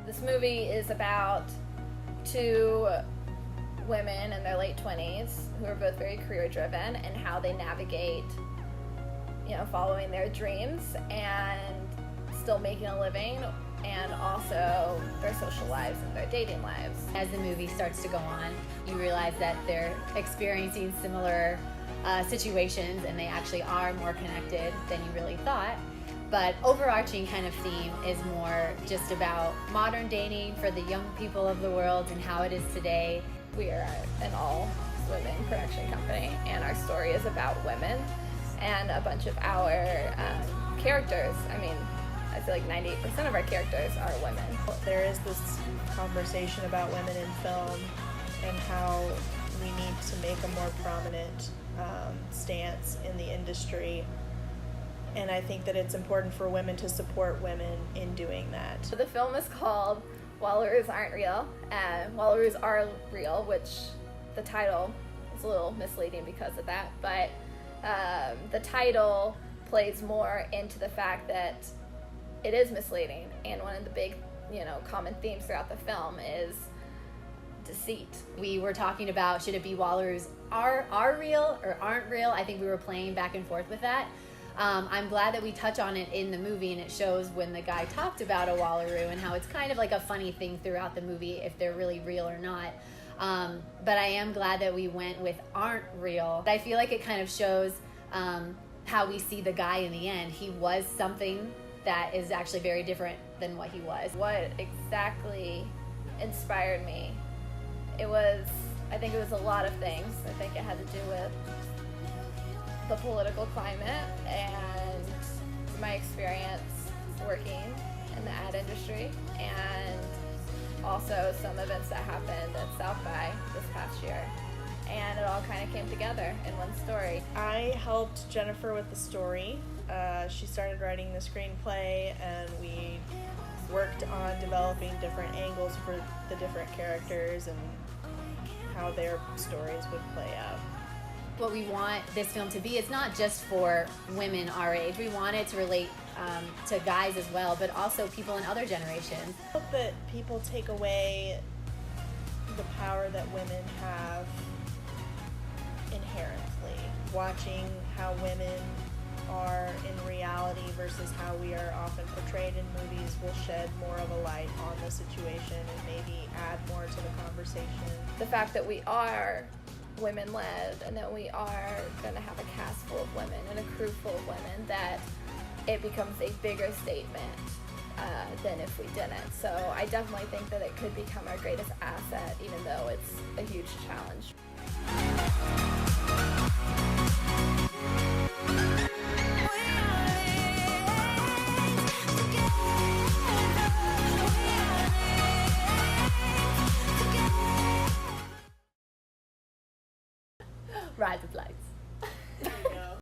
This movie is about two women in their late 20s who are both very career driven and how they navigate, following their dreams and still making a living, and also their social lives and their dating lives. As the movie starts to go on, you realize that they're experiencing similar situations, and they actually are more connected than you really thought. But overarching kind of theme is more just about modern dating for the young people of the world and how it is today. We are an all-women production company, and our story is about women and a bunch of our characters. I mean, I feel like 98% of our characters are women. There is this conversation about women in film and how we need to make a more prominent stance in the industry. And I think that it's important for women to support women in doing that. The film is called Wallaroos Aren't Real. Wallaroos Are Real, which the title is a little misleading because of that. But the title plays more into the fact that it is misleading. And one of the big, common themes throughout the film is deceit. We were talking about, should it be Wallaroos are real or aren't real? I think we were playing back and forth with that. I'm glad that we touch on it in the movie, and it shows when the guy talked about a Wallaroo and how it's kind of like a funny thing throughout the movie if they're really real or not. But I am glad that we went with aren't real. I feel like it kind of shows how we see the guy in the end. He was something that is actually very different than what he was. What exactly inspired me? I think it was a lot of things. I think it had to do with the political climate and my experience working in the ad industry, and also some events that happened at South by this past year. And it all kind of came together in one story. I helped Jennifer with the story. She started writing the screenplay, and we worked on developing different angles for the different characters and how their stories would play out. What we want this film to be, it's not just for women our age. We want it to relate to guys as well, but also people in other generations. I hope that people take away the power that women have inherently. Watching how women are in reality versus how we are often portrayed in movies will shed more of a light on the situation and maybe add more to the conversation. The fact that we are women-led and that we are going to have a cast full of women and a crew full of women, that it becomes a bigger statement than if we didn't. So I definitely think that it could become our greatest asset, even though it's a huge challenge. Rise of Lights.